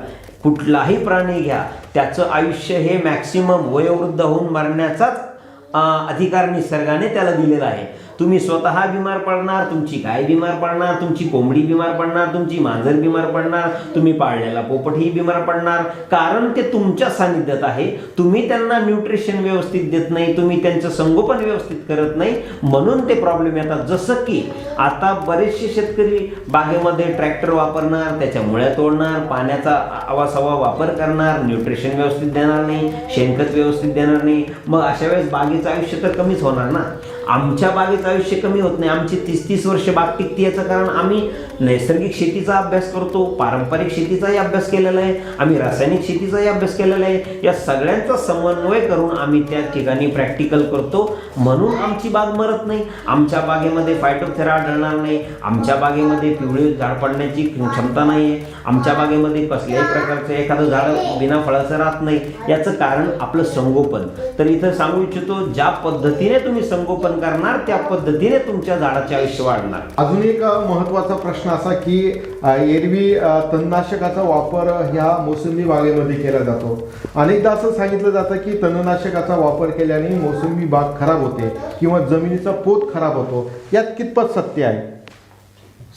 कुठलाही प्राणी घ्या, त्याचं आयुष्य हे मॅक्सिमम वयोवृद्ध होऊन मरण्याचाच अधिकार निसर्गाने त्याला दिलेला आहे. तुम्ही स्वतः बिमार पडणार, तुमची गाय बिमार पडणार, तुमची कोंबडी बिमार पडणार, तुमची मांजर बिमार पडणार, तुम्ही पाळलेला पोपटही बिमार पडणार. कारण ते तुमच्या सानिध्यात आहे. तुम्ही त्यांना न्यूट्रिशन व्यवस्थित देत नाही, तुम्ही त्यांचं संगोपन व्यवस्थित करत नाही, म्हणून ते प्रॉब्लेम येतात. जसं की आता बरेचसे शेतकरी बागेमध्ये ट्रॅक्टर वापरणार, त्याच्या मुळ्या तोडणार, पाण्याचा आवासवा वापर करणार, न्यूट्रिशन व्यवस्थित देणार नाही, शेणखत व्यवस्थित देणार नाही. मग अशा वेळेस बागेचं आयुष्य तर कमीच होणार ना. आमच्या बागेचं आयुष्य कमी होत नाही, आमची 30-30 वर्ष बाग टिकते. याचं कारण आम्ही नैसर्गिक शेतीचा अभ्यास करतो, पारंपरिक शेतीचाही अभ्यास केलेला आहे, आम्ही रासायनिक शेतीचाही अभ्यास केलेला आहे. या सगळ्यांचा समन्वय करून आम्ही त्या ठिकाणी प्रॅक्टिकल करतो, म्हणून आमची बाग मरत नाही. आमच्या बागेमध्ये फायटोथेरा आढळणार नाही, आमच्या बागेमध्ये पिवळे झाड पडण्याची क्षमता नाही आहे, आमच्या बागेमध्ये कसल्याही प्रकारचं एखादं झाड बिना फळाचं राहत नाही. याचं कारण आपलं संगोपन. तर इथं सांगू इच्छितो, ज्या पद्धतीने तुम्ही संगोपन करणार त्या पद्धतीने तुमच्या झाडाचे आयुष्य वाढणार. अजून एक महत्त्वाचा प्रश्न असा की एरवी तणनाशकाचा वापर ह्या मोसंबी बागेमध्ये केला जातो. अनेकदा असं सांगितलं जातं की तणनाशकाचा वापर केल्याने मोसंबी बाग खराब होते किंवा जमिनीचा पोत खराब होतो. यात कितपत सत्य आहे?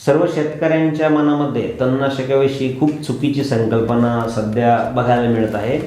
सर्व शेतकऱ्यांच्या मनामध्ये तणनाशकाविषयी खूप चुकीची संकल्पना सध्या बघायला मिळत आहे.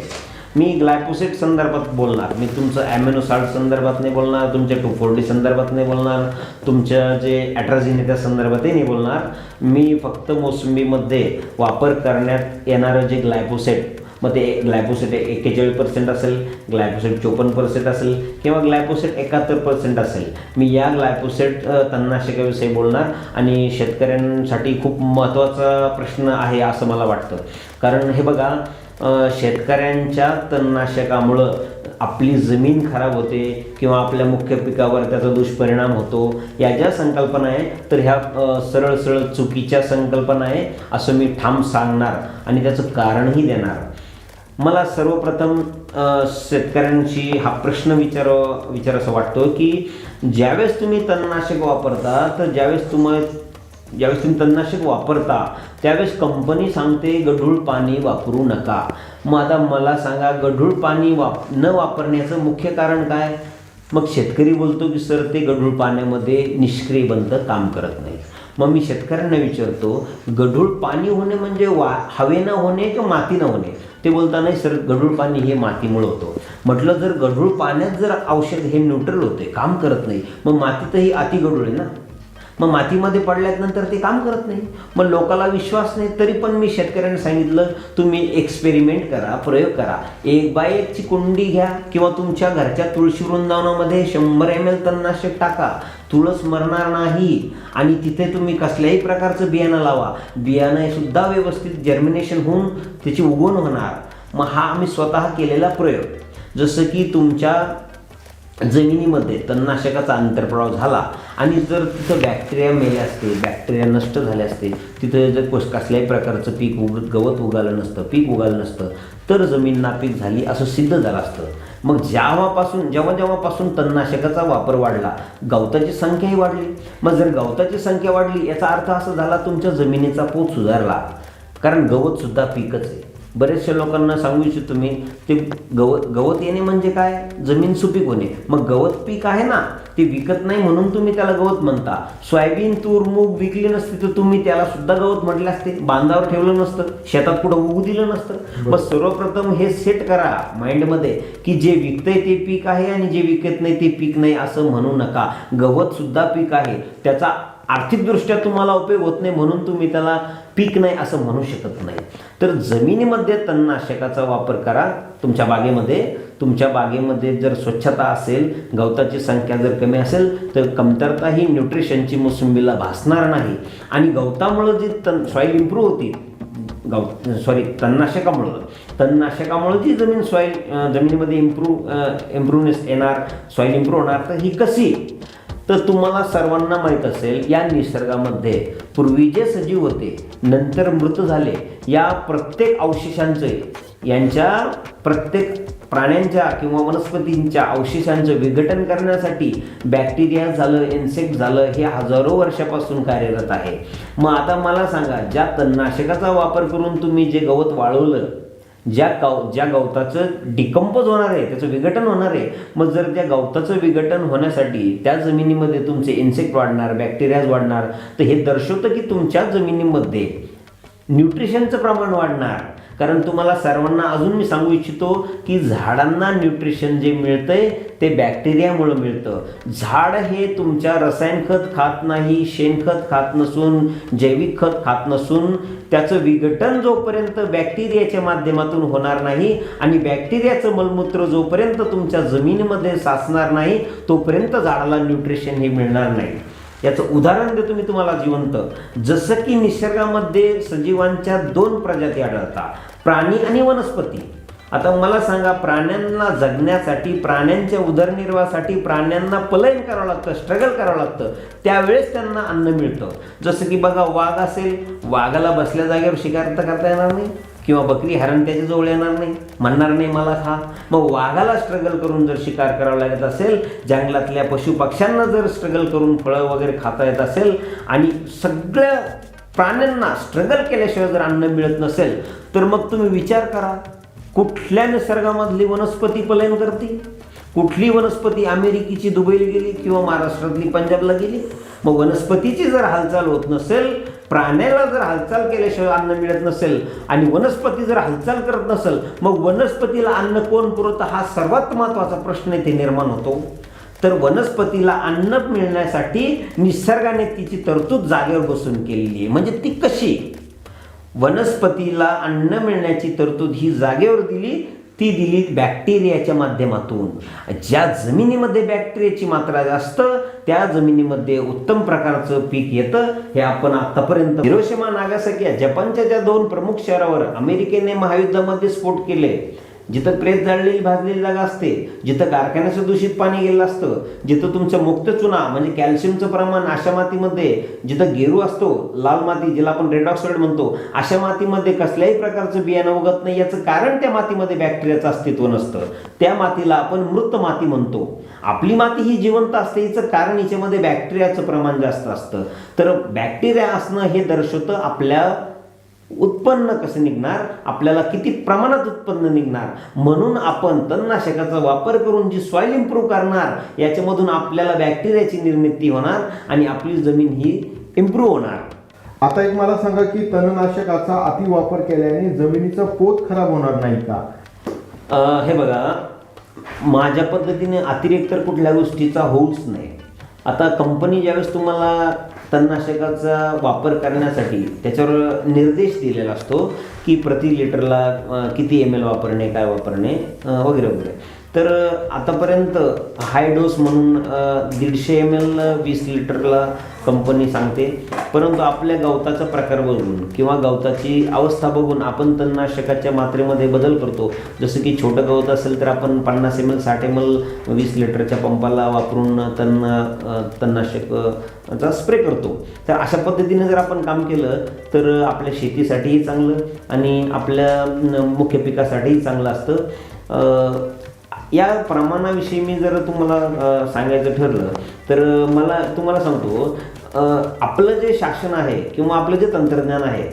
मी ग्लायफोसेट संदर्भात बोलणार, मी तुमचं ॲमिनोसाल्ट संदर्भात नाही बोलणार, तुमच्या 2,4-D संदर्भात नाही बोलणार, तुमच्या जे ॲट्राझिन त्या संदर्भातही नाही बोलणार. मी फक्त मोसंबीमध्ये वापर करण्यात येणारं जे ग्लायफोसेट, मग ते ग्लायफोसेट 41% असेल, ग्लायफोसेट 54% असेल किंवा ग्लायफोसेट 71% असेल. मी या ग्लायफोसेट तणनाशकाविषयी बोलणार आणि शेतकऱ्यांसाठी खूप महत्त्वाचा प्रश्न आहे असं मला वाटतं. कारण हे बघा, शेतकऱ्यांच्या तणनाशकामुळं आपली जमीन खराब होते किंवा आपल्या मुख्य पिकावर त्याचा दुष्परिणाम होतो. या ज्या संकल्पना आहे तर ह्या सरळ सरळ चुकीच्या संकल्पना आहे असं मी ठाम सांगणार आणि त्याचं कारणही देणार. मला सर्वप्रथम शेतकऱ्यांशी हा प्रश्न विचारासा वाटतो की ज्यावेळेस तुम्ही तणनाशक वापरता तर ज्यावेळेस तुम्ही तणनाशक वापरता त्यावेळेस कंपनी सांगते गढूळ पाणी वापरू नका. मग आता मला सांगा, गढूळ पाणी न वापरण्याचं मुख्य कारण काय? मग शेतकरी बोलतो की सर ते गढूळ पाण्यामध्ये निष्क्रिय बनतं, काम करत नाही. मग मी शेतकऱ्यांना विचारतो, गढूळ पाणी होणे म्हणजे हवेनं होणे किंवा मातीनं होणे? ते बोलता नाही सर, गढूळ पाणी हे मातीमुळे होतं. म्हटलं जर गढूळ पाण्यात जर औषध हे न्यूट्रल होते, काम करत नाही, मग मातीतही अति गढूळ आहे ना. मग मातीमध्ये पडल्यानंतर ते काम करत नाही. मग लोकाला विश्वास नाही, तरी पण मी शेतकऱ्यांना सांगितलं तुम्ही एक्सपेरिमेंट करा, प्रयोग करा. 1x1 ची कुंडी घ्या किंवा तुमच्या घरच्या तुळशी वृंदावनामध्ये 100 ml तणनाशक टाका. तुळस मरणार नाही आणि तिथे तुम्ही कसल्याही प्रकारचं बियाणं लावा, बियाणं सुद्धा व्यवस्थित जर्मिनेशन होऊन त्याची उगवण होणार. मग हा आम्ही स्वतः केलेला प्रयोग. जसं की तुमच्या जमिनीमध्ये तणनाशकाचा अंतर्प्रवाह झाला आणि जर तिथं बॅक्टेरिया मेले असते, बॅक्टेरिया नष्ट झाले असते, तिथं जर कसल्याही प्रकारचं गवत उगालं नसतं, पीक उगालं नसतं, तर जमीन नापीक झाली असं सिद्ध झालं असतं. मग जेव्हापासून तणनाशकाचा वापर वाढला, गवताची संख्याही वाढली. मग जर गवताची संख्या वाढली याचा अर्थ असा झाला तुमच्या जमिनीचा पोत सुधारला, कारण गवतसुद्धा पीकच आहे. बरेचशा लोकांना सांगू इच्छितो मी, ते गवत येणे म्हणजे काय? जमीन सुपीक होणे. मग गवत पीक आहे ना, ते विकत नाही म्हणून तुम्ही त्याला गवत म्हणता. सोयाबीन, तूर, मूग विकली नसती तर तुम्ही त्याला सुद्धा गवत म्हटले असते, बांधावर ठेवलं नसतं, शेतात कुठं उगू दिलं नसतं. मग सर्वप्रथम हे सेट करा माइंडमध्ये की जे विकतंय ते पीक आहे आणि जे विकत नाही ते पीक नाही असं म्हणू नका. गवत सुद्धा पीक आहे, त्याचा आर्थिकदृष्ट्या तुम्हाला उपयोग होत नाही म्हणून तुम्ही त्याला पीक नाही असं म्हणू शकत नाही. तर जमिनीमध्ये तणनाशकाचा वापर करा. तुमच्या बागेमध्ये जर स्वच्छता असेल, गवताची संख्या जर कमी असेल तर कमतरता ही न्यूट्रिशनची मोसंबीला भासणार नाही. आणि गवतामुळं जी सॉईल इम्प्रूव्ह होती, तणनाशकामुळं जी जमिनीमध्ये इम्प्रूव्हनेस येणार, सॉईल इम्प्रूव्ह होणार. तर ही कशी? तर तुम्हाला सर्वांना माहीत असेल, या निसर्गामध्ये पूर्वी जे सजीव होते नंतर मृत झाले, या प्रत्येक अवशेषांचे, यांच्या प्रत्येक प्राण्यांच्या किंवा वनस्पतींच्या अवशेषांचं विघटन करण्यासाठी बॅक्टेरिया झालं, इन्सेक्ट झालं, हे हजारो वर्षापासून कार्यरत आहे. मग आता मला सांगा, ज्या तणनाशकाचा वापर करून तुम्ही जे गवत वाळवलं, ज्या गवताचं डिकम्पोज होणार आहे, त्याचं विघटन होणार आहे, मग जर त्या गवताचं विघटन होण्यासाठी त्या जमिनीमध्ये तुमचे इन्सेक्ट वाढणार, बॅक्टेरियाज वाढणार, तर हे दर्शवतं की तुमच्या जमिनीमध्ये न्यूट्रिशनचं प्रमाण वाढणार. कारण तुम्हाला सर्वांना अजून मी सांगू इच्छितो की झाडांना न्यूट्रिशन जे मिळतंय ते बॅक्टेरियामुळं मिळतं. झाड हे तुमच्या रसायन खत खात नाही, शेणखत खात नसून, जैविक खत खात नसून, त्याचं विघटन जोपर्यंत बॅक्टेरियाच्या माध्यमातून होणार नाही आणि बॅक्टेरियाचं मलमूत्र जोपर्यंत तुमच्या जमिनीमध्ये साचणार नाही तोपर्यंत झाडाला न्यूट्रिशन हे मिळणार नाही. याचं उदाहरण देतो मी तुम्हाला जिवंत. जसं की निसर्गामध्ये सजीवांच्या 2 प्रजाती आढळतात, प्राणी आणि वनस्पती. आता मला सांगा, प्राण्यांना जगण्यासाठी, प्राण्यांच्या उदरनिर्वाहासाठी प्राण्यांना पलायन करावं लागतं, स्ट्रगल करावं लागतं, त्यावेळेस त्यांना अन्न मिळतं. जसं की बघा, वाघ असेल, वाघाला बसल्या जागेवर शिकार तर करता येणार नाही, किंवा बकरी, हरण त्याच्या जवळ येणार नाही, म्हणणार नाही मला खा. मग वाघाला स्ट्रगल करून जर शिकार करावं लागत असेल, जंगलातल्या पशुपक्ष्यांना जर स्ट्रगल करून फळं वगैरे खाता येत असेल आणि सगळ्या प्राण्यांना स्ट्रगल केल्याशिवाय जर अन्न मिळत नसेल, तर मग तुम्ही विचार करा, कुठल्या निसर्गामधली वनस्पती पलायन करते? कुठली वनस्पती अमेरिकेची दुबईला गेली किंवा महाराष्ट्रातली पंजाबला गेली? मग वनस्पतीची जर हालचाल होत नसेल, प्राण्याला जर हालचाल केल्याशिवाय अन्न मिळत नसेल आणि वनस्पती जर हालचाल करत नसेल, मग वनस्पतीला अन्न कोण पुरवतं? हा सर्वात महत्त्वाचा प्रश्न इथे निर्माण होतो. तर वनस्पतीला अन्न मिळण्यासाठी निसर्गाने तिची तरतूद जागेवर बसून केलेली आहे. म्हणजे ती कशी? वनस्पतीला अन्न मिळण्याची तरतूद ही जागेवर दिली, ती दिली बॅक्टेरियाच्या माध्यमातून. ज्या जमिनीमध्ये बॅक्टेरियाची मात्रा जास्त, त्या जमिनीमध्ये उत्तम प्रकारचं पीक येतं. हे आपण आतापर्यंत हिरोशिमा नागासाकी या जपानच्या ज्या 2 प्रमुख शहरावर अमेरिकेने महायुद्धामध्ये स्फोट केले, जिथं प्रेत जाळलेली भाजलेली जागा असते, जिथं कारखान्याचं दूषित पाणी गेलेलं असतं, जिथं तुमचं मुक्त चुना म्हणजे कॅल्शियमचं प्रमाण अशा मातीमध्ये, जिथं गेरू असतो लाल माती जिला आपण रेड ऑक्साईड म्हणतो, अशा मातीमध्ये कसल्याही प्रकारचं बियाणं उगत नाही. याचं कारण त्या मातीमध्ये बॅक्टेरियाचं अस्तित्व नसतं. त्या मातीला आपण मृत माती म्हणतो. आपली माती ही जिवंत असते, हिचं कारण हिच्यामध्ये बॅक्टेरियाचं प्रमाण जास्त असतं. तर बॅक्टेरिया असणं हे दर्शवतं आपल्या उत्पन्न कसं निघणार, आपल्याला किती प्रमाणात उत्पन्न निघणार. म्हणून आपण तणनाशकाचा वापर करून जी सॉइल इम्प्रूव्ह करणार, याच्यामधून आपल्याला बॅक्टेरियाची निर्मिती होणार आणि आपली जमीन ही इम्प्रूव्ह होणार. आता एक मला सांगा की तणनाशकाचा अतिवापर केल्याने जमिनीचा पोत खराब होणार नाही का? हे बघा, माझ्या पद्धतीने अतिरेक तर कुठल्या गोष्टीचा होऊच नाही. आता कंपनी ज्यावेळेस तुम्हाला तणनाशकाचा वापर करण्यासाठी त्याच्यावर निर्देश दिलेला असतो की प्रति लिटरला किती ml वापरणे, काय वापरणे वगैरे वगैरे. तर आतापर्यंत हाय डोस म्हणून 150 ml 20 लिटरला कंपनी सांगते. परंतु आपल्या गवताचा प्रकार बघून किंवा गवताची अवस्था बघून आपण तणनाशकाच्या मात्रेमध्ये बदल करतो. जसं की छोटं गवत असेल तर आपण 50 ml 60 ml 20 लिटरच्या पंपाला वापरून तणनाशकचा स्प्रे करतो. तर अशा पद्धतीने जर आपण काम केलं तर आपल्या शेतीसाठीही चांगलं आणि आपल्या मुख्य पिकासाठीही चांगलं असतं. या प्रमाणाविषयी मी जर तुम्हाला सांगायचं ठरलं तर मला तुम्हाला सांगतो, आपलं जे शासन आहे किंवा आपलं जे तंत्रज्ञान आहे,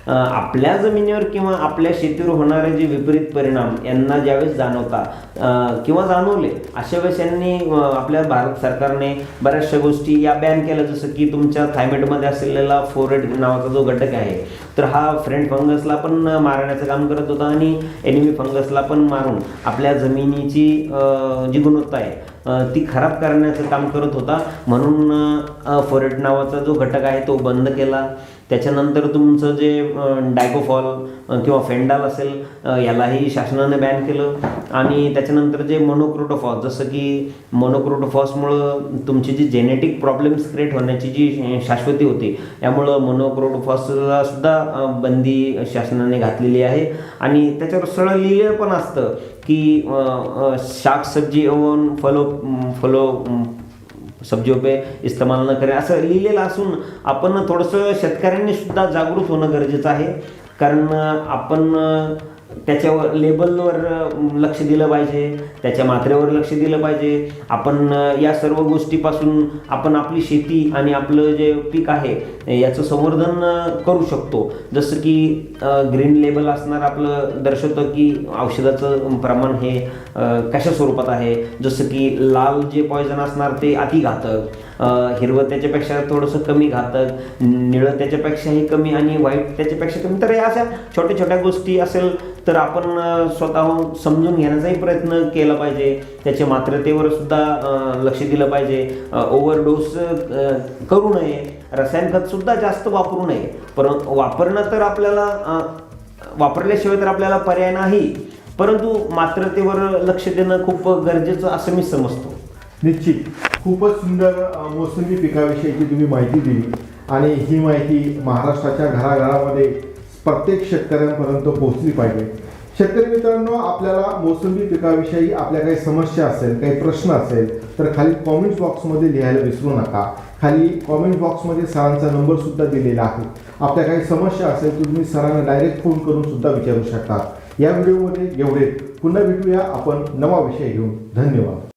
आपल्या जमिनीवर किंवा आपल्या शेतीवर होणारे जे विपरीत परिणाम यांना ज्यावेळेस जाणवता किंवा जाणवले, अशा वेळेस यांनी आपल्या भारत सरकारने बऱ्याचशा गोष्टी या बॅन केल्या. जसं की तुमच्या थायमेटमध्ये असलेला फोरेट नावाचा जो घटक आहे, तर हा फ्रेंड फंगसला पण मारण्याचं काम करत होता आणि एनिमी फंगसला पण मारून आपल्या जमिनीची जी गुणवत्ता आहे ती खराब करण्याचं काम करत होता. म्हणून फोरेट नावाचा जो घटक आहे तो बंद केला. त्याच्यानंतर तुमचं जे डायकोफॉल किंवा फेंडाल असेल, यालाही शासनाने बॅन केलं. आणि त्याच्यानंतर जे मोनोक्रोटोफॉस, जसं की मोनोक्रोटोफॉसमुळं तुमची जी जेनेटिक प्रॉब्लेम्स क्रिएट होण्याची जी शाश्वती होती, यामुळं मोनोक्रोटोफॉसला सुद्धा बंदी शासनाने घातलेली आहे. आणि त्याच्यावर सरळ लिहिलेलं पण असतं की शाक सब्जी एवं फलो सब्जियों पे इस्तेमाल न करें, असं लिहिलेलं असून आपण थोडंसं शेतकऱ्यांनी सुद्धा जागृत होणं गरजेचं आहे. कारण आपण त्याच्यावर लेबलवर लक्ष दिलं पाहिजे, त्याच्या मात्रेवर लक्ष दिलं पाहिजे. आपण या सर्व गोष्टीपासून आपण आपली शेती आणि आपलं जे पीक आहे याचं संवर्धन करू शकतो. जसं की ग्रीन लेबल असणार आपलं दर्शवतं की औषधाचं प्रमाण हे कशा स्वरूपात आहे. जसं की लाल जे पॉयझन असणार ते अतिघातक, हिरवं त्याच्यापेक्षा थोडंसं कमी घातक, निळं त्याच्यापेक्षाही कमी आणि व्हाईट त्याच्यापेक्षा कमी. तर या अशा छोट्या छोट्या गोष्टी असेल तर आपण स्वतःहून समजून घेण्याचाही प्रयत्न केला पाहिजे. त्याच्या मात्रतेवर सुद्धा लक्ष दिलं पाहिजे. ओव्हरडोस करू नये, रसायन खतसुद्धा जास्त वापरू नये. परंतु वापरणं तर आपल्याला वापरल्याशिवाय तर आपल्याला पर्याय नाही, परंतु मात्रतेवर लक्ष देणं खूप गरजेचं असं मी समजतो. निश्चित खूपच सुंदर मोसंबी पिकाविषयीची तुम्ही माहिती दिली आणि ही माहिती महाराष्ट्राच्या घराघरामध्ये प्रत्येक शेतकऱ्यांपर्यंत पोहोचली पाहिजे. शेतकरी मित्रांनो, आपल्याला मोसंबी पिकाविषयी आपल्या काही समस्या असेल, काही प्रश्न असेल तर खाली कॉमेंट बॉक्समध्ये लिहायला विसरू नका. खाली कॉमेंट बॉक्समध्ये सरांचा नंबरसुद्धा दिलेला आहे. आपल्या काही समस्या असेल तर तुम्ही सरांना डायरेक्ट फोन करून सुद्धा विचारू शकता. या व्हिडिओमध्ये एवढेच. पुन्हा भेटूया आपण नवा विषय घेऊन. धन्यवाद.